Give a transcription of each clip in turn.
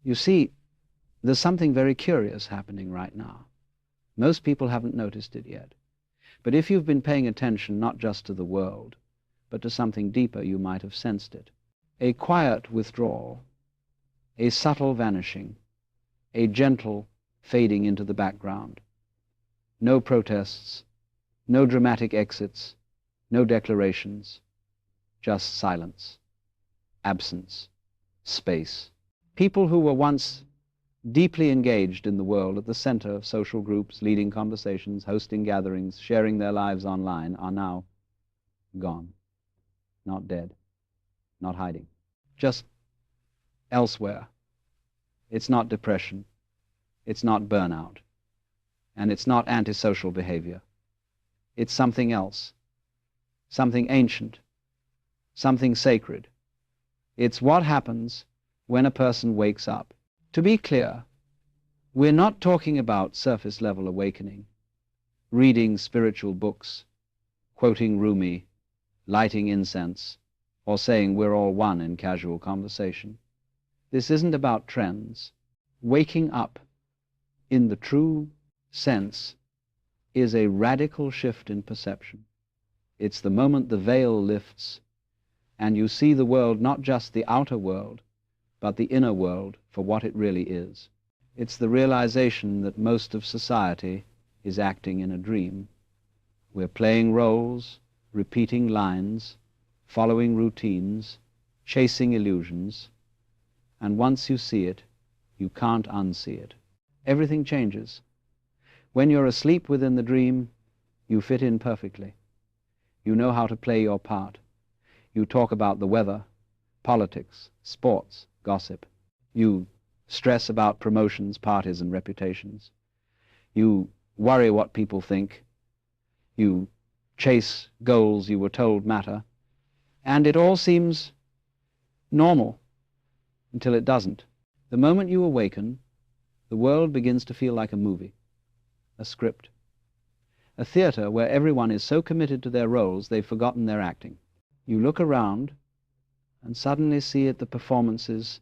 You see, there's something very curious happening right now. Most people haven't noticed it yet. But if you've been paying attention not just to the world, but to something deeper, you might have sensed it. A quiet withdrawal, a subtle vanishing, a gentle fading into the background. No protests, no dramatic exits, no declarations, just silence, absence, space. People who were once deeply engaged in the world, at the center of social groups, leading conversations, hosting gatherings, sharing their lives online, are now gone. Not dead, not hiding, just elsewhere. It's not depression, it's not burnout, and it's not antisocial behavior. It's something else, something ancient, something sacred. It's what happens when a person wakes up. To be clear, we're not talking about surface-level awakening, reading spiritual books, quoting Rumi, lighting incense, or saying we're all one in casual conversation. This isn't about trends. Waking up, in the true sense, is a radical shift in perception. It's the moment the veil lifts, and you see the world, not just the outer world, but the inner world for what it really is. It's the realization that most of society is acting in a dream. We're playing roles, repeating lines, following routines, chasing illusions, and once you see it, you can't unsee it. Everything changes. When you're asleep within the dream, you fit in perfectly. You know how to play your part. You talk about the weather, politics, sports, gossip. You stress about promotions, parties, and reputations. You worry what people think. You chase goals you were told matter. And it all seems normal until it doesn't. The moment you awaken, the world begins to feel like a movie, a script, a theater where everyone is so committed to their roles they've forgotten their acting. You look around and suddenly see it, the performances,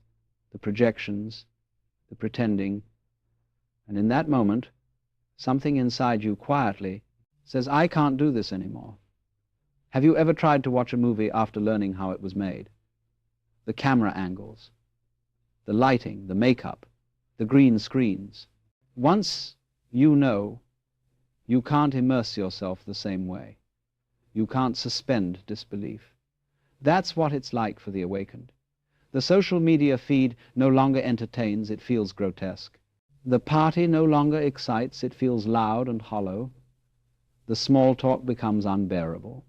the projections, the pretending, and in that moment, something inside you quietly says, I can't do this anymore. Have you ever tried to watch a movie after learning how it was made? The camera angles, the lighting, the makeup, the green screens. Once you know, you can't immerse yourself the same way. You can't suspend disbelief. That's what it's like for the awakened. The social media feed no longer entertains, it feels grotesque. The party no longer excites, it feels loud and hollow. The small talk becomes unbearable.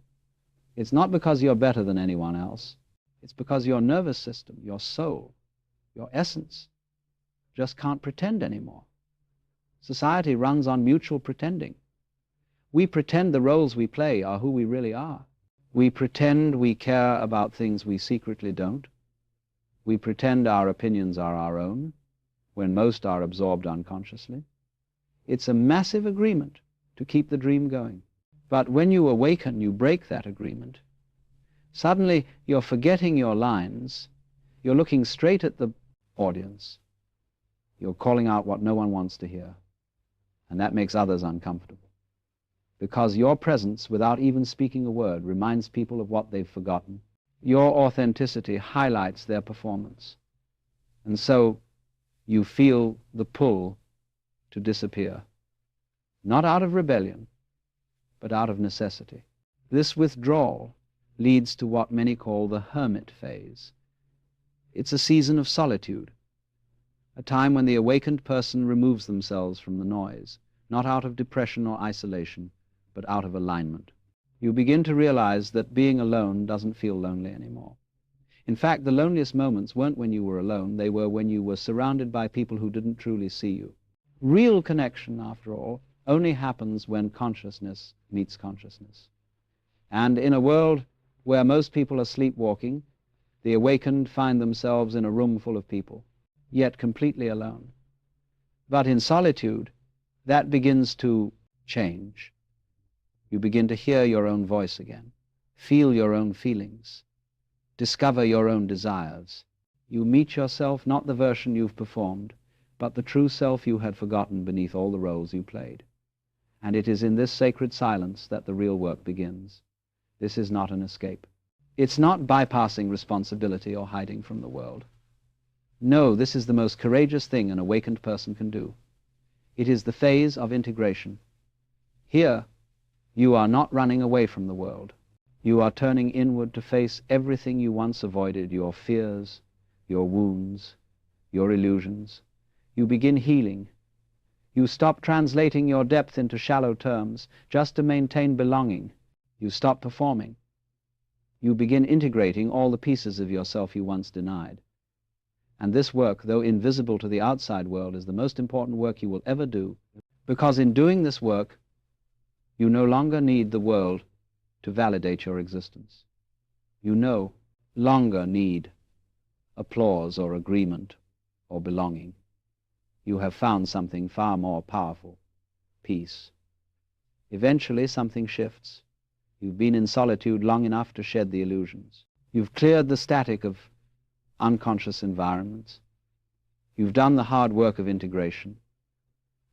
It's not because you're better than anyone else. It's because your nervous system, your soul, your essence, just can't pretend anymore. Society runs on mutual pretending. We pretend the roles we play are who we really are. We pretend we care about things we secretly don't. We pretend our opinions are our own, when most are absorbed unconsciously. It's a massive agreement to keep the dream going. But when you awaken, you break that agreement. Suddenly, you're forgetting your lines. You're looking straight at the audience. You're calling out what no one wants to hear. And that makes others uncomfortable. Because your presence, without even speaking a word, reminds people of what they've forgotten. Your authenticity highlights their performance. And so you feel the pull to disappear. Not out of rebellion, but out of necessity. This withdrawal leads to what many call the hermit phase. It's a season of solitude, a time when the awakened person removes themselves from the noise, not out of depression or isolation, but out of alignment. You begin to realize that being alone doesn't feel lonely anymore. In fact, the loneliest moments weren't when you were alone, they were when you were surrounded by people who didn't truly see you. Real connection, after all, only happens when consciousness meets consciousness. And in a world where most people are sleepwalking, the awakened find themselves in a room full of people, yet completely alone. But in solitude, that begins to change. You begin to hear your own voice again, feel your own feelings, discover your own desires. You meet yourself, not the version you've performed, but the true self you had forgotten beneath all the roles you played. And it is in this sacred silence that the real work begins. This is not an escape. It's not bypassing responsibility or hiding from the world. No, this is the most courageous thing an awakened person can do. It is the phase of integration. Here, you are not running away from the world. You are turning inward to face everything you once avoided, your fears, your wounds, your illusions. You begin healing. You stop translating your depth into shallow terms just to maintain belonging. You stop performing. You begin integrating all the pieces of yourself you once denied. And this work, though invisible to the outside world, is the most important work you will ever do, because in doing this work, you no longer need the world to validate your existence. You no longer need applause or agreement or belonging. You have found something far more powerful, peace. Eventually, something shifts. You've been in solitude long enough to shed the illusions. You've cleared the static of unconscious environments. You've done the hard work of integration.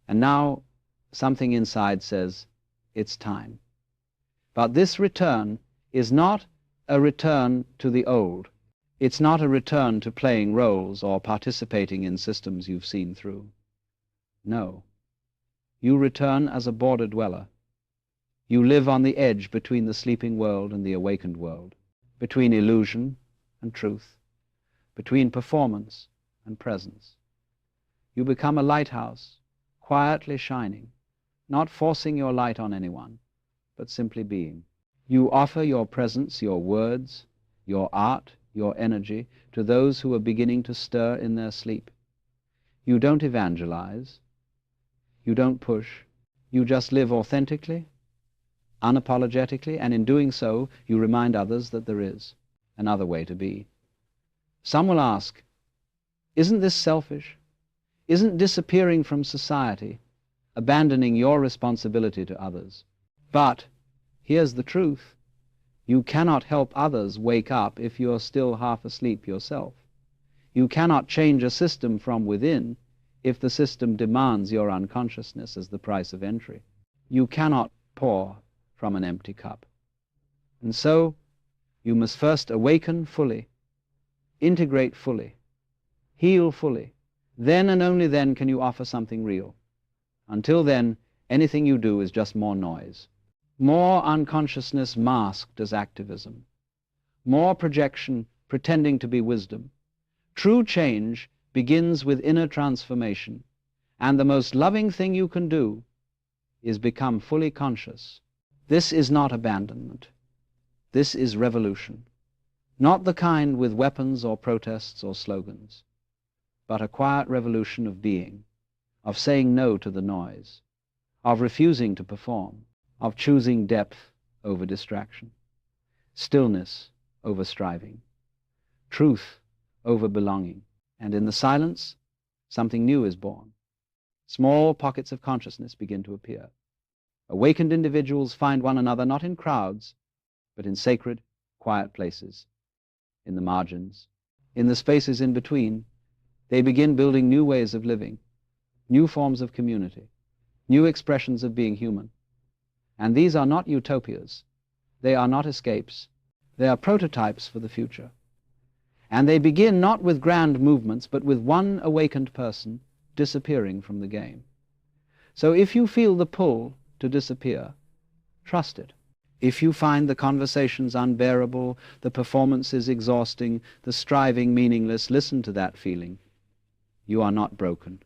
And now something inside says, it's time. But this return is not a return to the old. It's not a return to playing roles or participating in systems you've seen through. No. You return as a border dweller. You live on the edge between the sleeping world and the awakened world, between illusion and truth, between performance and presence. You become a lighthouse, quietly shining, not forcing your light on anyone, but simply being. You offer your presence, your words, your art, your energy to those who are beginning to stir in their sleep. You don't evangelize. You don't push. You just live authentically, unapologetically, and in doing so, you remind others that there is another way to be. Some will ask, isn't this selfish? Isn't disappearing from society abandoning your responsibility to others? But here's the truth. You cannot help others wake up if you're still half asleep yourself. You cannot change a system from within if the system demands your unconsciousness as the price of entry. You cannot pour from an empty cup. And so, you must first awaken fully, integrate fully, heal fully. Then and only then can you offer something real. Until then, anything you do is just more noise. More unconsciousness masked as activism. More projection pretending to be wisdom. True change begins with inner transformation, and the most loving thing you can do is become fully conscious. This is not abandonment. This is revolution. Not the kind with weapons or protests or slogans, but a quiet revolution of being, of saying no to the noise, of refusing to perform, of choosing depth over distraction, stillness over striving, truth over belonging. And in the silence, something new is born. Small pockets of consciousness begin to appear. Awakened individuals find one another not in crowds, but in sacred, quiet places, in the margins, in the spaces in between. They begin building new ways of living, new forms of community, new expressions of being human. And these are not utopias. They are not escapes. They are prototypes for the future. And they begin not with grand movements, but with one awakened person disappearing from the game. So if you feel the pull to disappear, trust it. If you find the conversations unbearable, the performances exhausting, the striving meaningless, listen to that feeling. You are not broken.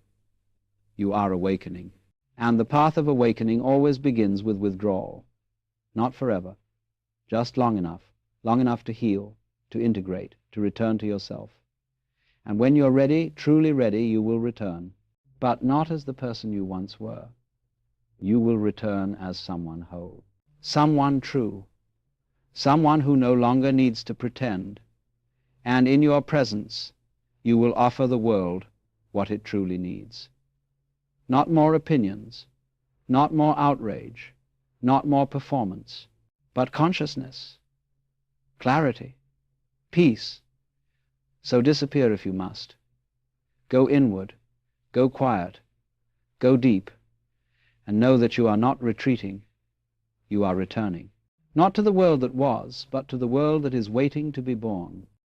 You are awakening. And the path of awakening always begins with withdrawal. Not forever, just long enough to heal, to integrate, to return to yourself. And when you're ready, truly ready, you will return, but not as the person you once were. You will return as someone whole, someone true, someone who no longer needs to pretend. And in your presence, you will offer the world what it truly needs. Not more opinions, not more outrage, not more performance, but consciousness, clarity, peace, So disappear if you must. Go inward, go quiet, go deep, and know that you are not retreating, you are returning. Not to the world that was, but to the world that is waiting to be born.